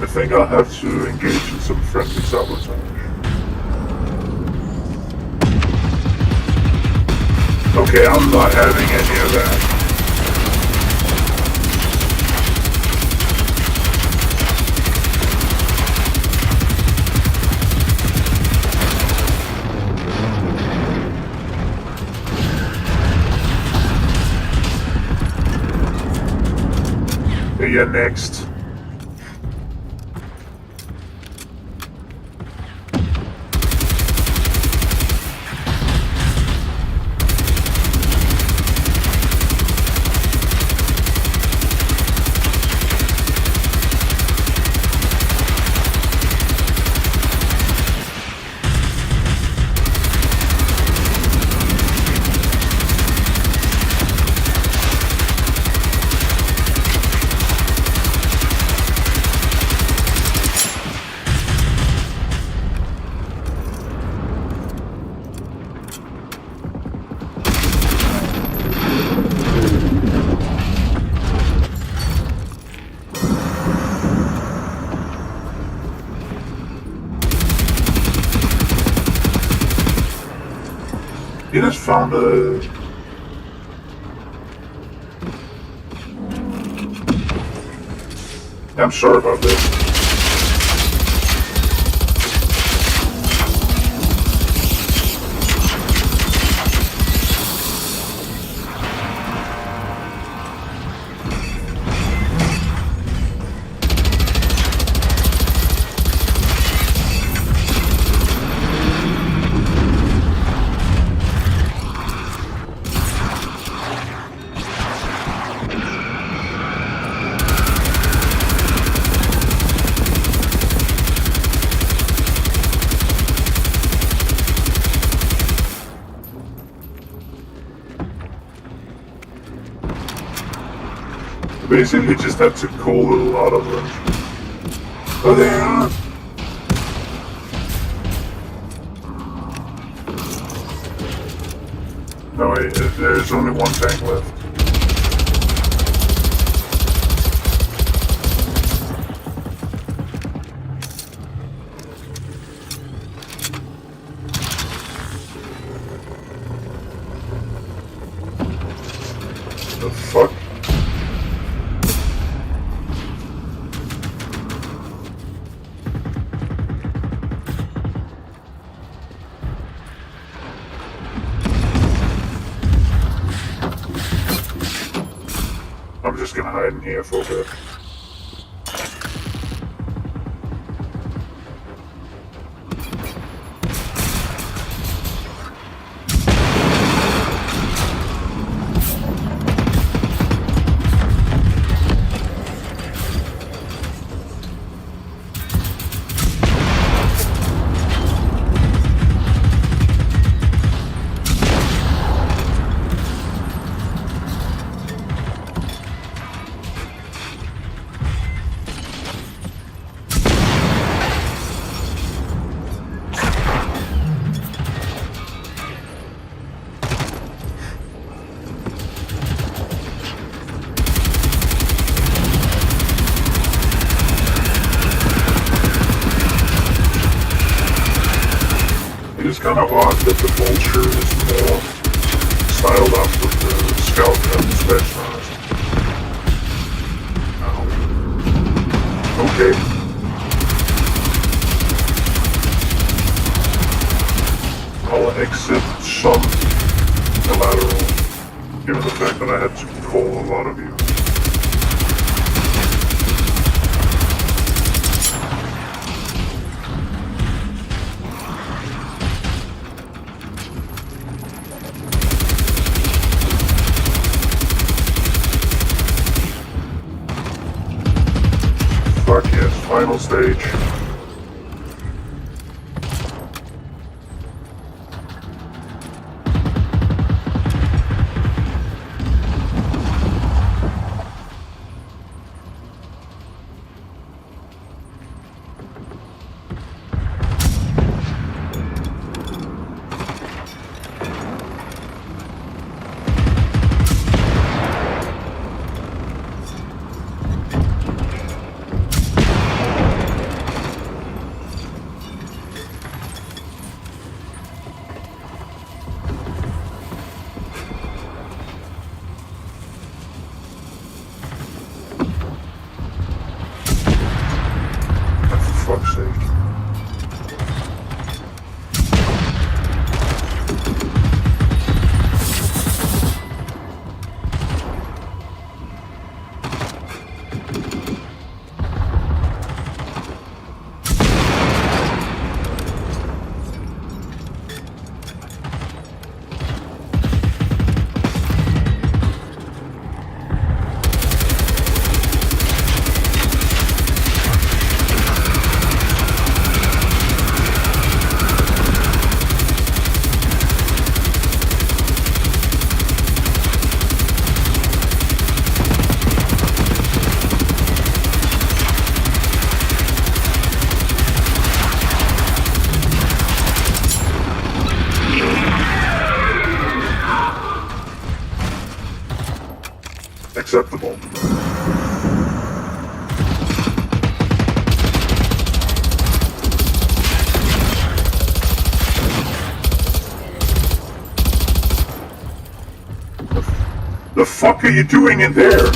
I think I'll have to engage in some friendly sabotage. Okay, I'm not having any of that. Okay, yeah, next. You just found a... I'm sorry about this. Basically just had to call it a lot of them. Oh, they are! No, wait, there's only one tank left. The fuck? I'm just gonna hide in here for a bit. It is kind of odd that the Vulture is more styled after the scalp have inspection on it. Okay. I'll accept some collateral, given the fact that I had to call a lot of you. Fuck yes, final stage. For fuck's sake. Acceptable. The fuck are you doing in there?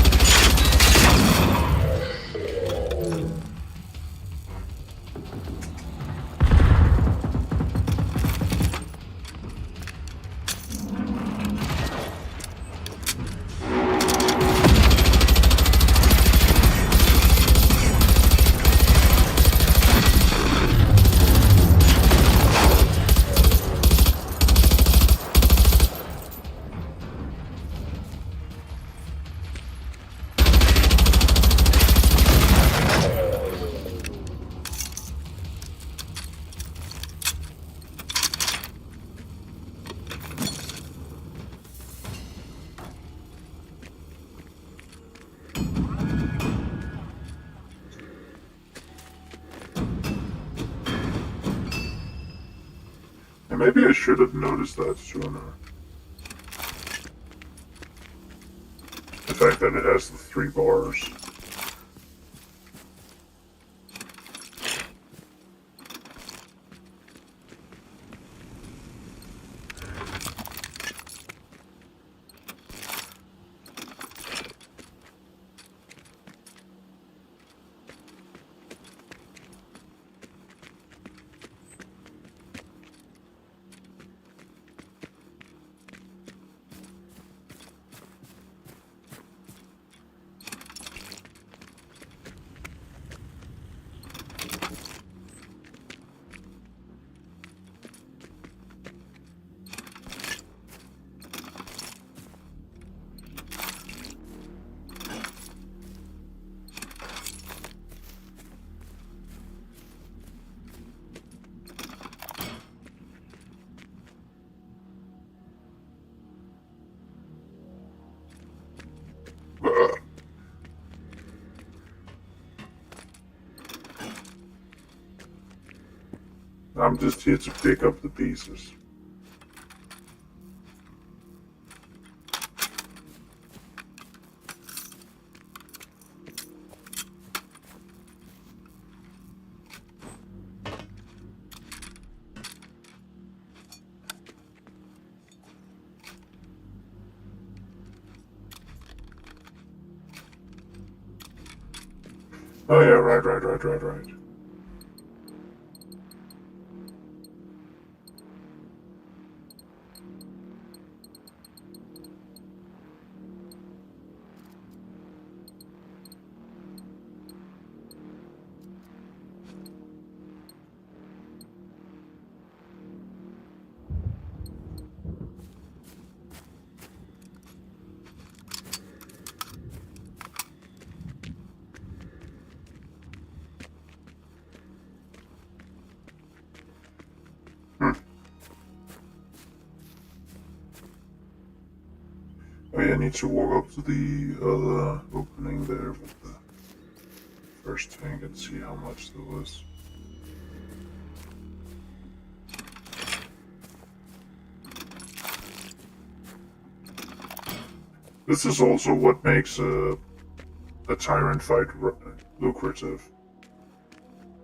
And maybe I should have noticed that sooner. The fact that it has the 3 bars. I'm just here to pick up the pieces. Oh yeah, right. Hmm. Oh yeah, I need to walk up to the other opening there with the first tank and see how much there was. This is also what makes a tyrant fight lucrative.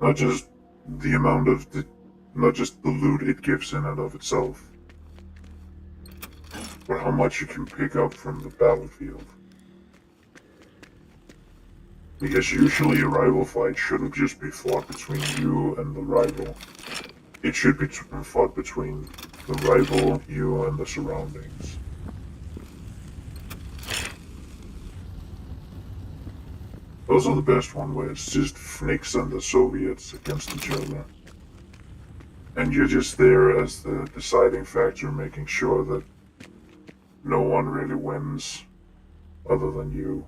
Not just the amount of not just the loot it gives in and of itself, but how much you can pick up from the battlefield. Because usually a rival fight shouldn't just be fought between you and the rival. It should be fought between the rival, you, and the surroundings. Those are the best one where it's just FNIX and the Soviets against each other. And you're just there as the deciding factor, making sure that no one really wins other than you.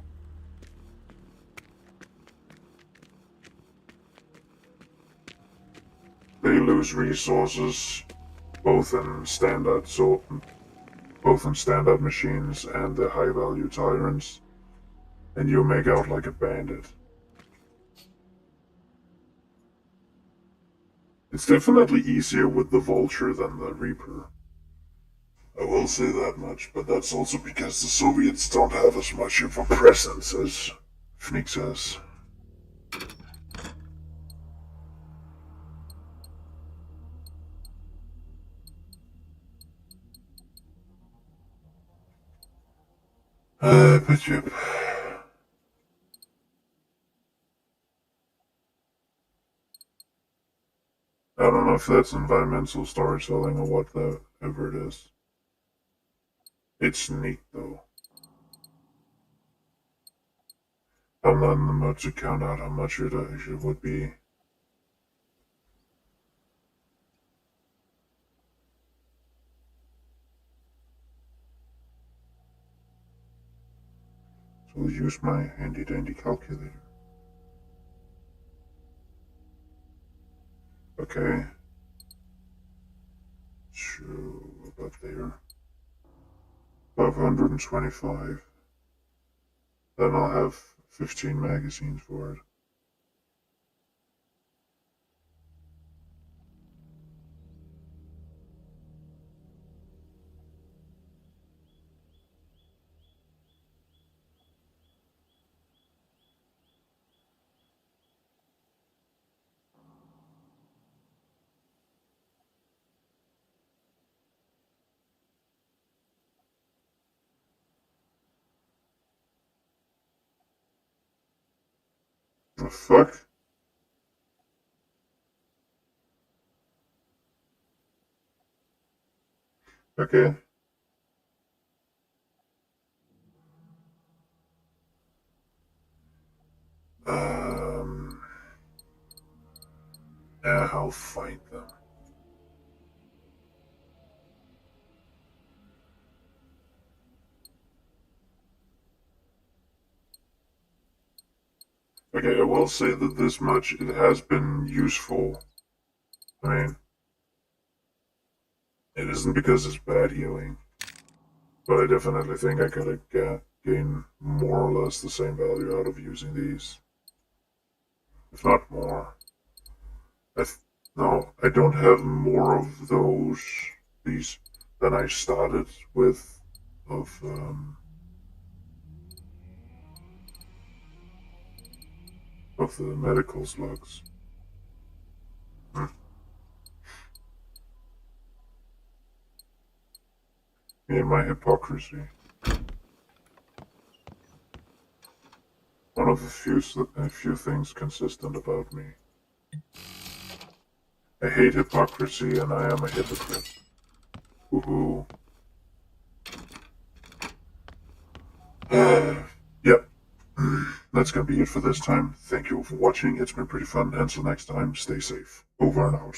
They lose resources both in standard machines and the high value tyrants, and you make out like a bandit. It's definitely easier with the Vulture than the Reaper. I will say that much, but that's also because the Soviets don't have as much of a presence as FNIX has. But yep. I don't know if that's environmental storytelling or whatever it is. It's neat though. I'm not in the mood to count out how much it actually would be. So I'll use my handy dandy calculator. Okay. So about there. 525. Then I'll have 15 magazines for it. The fuck? Okay. Um. Yeah, I'll find them. Okay, I will say that this much it has been useful. I mean, it isn't because it's bad healing, but I definitely think I could gain more or less the same value out of using these, if not more. I th- no, I don't have more of these than I started with of the medical slugs. Hmm. Me and my hypocrisy. One of the few things consistent about me. I hate hypocrisy, and I am a hypocrite. Woohoo. Yep. That's gonna be it for this time. Thank you for watching. It's been pretty fun. Until next time, stay safe. Over and out.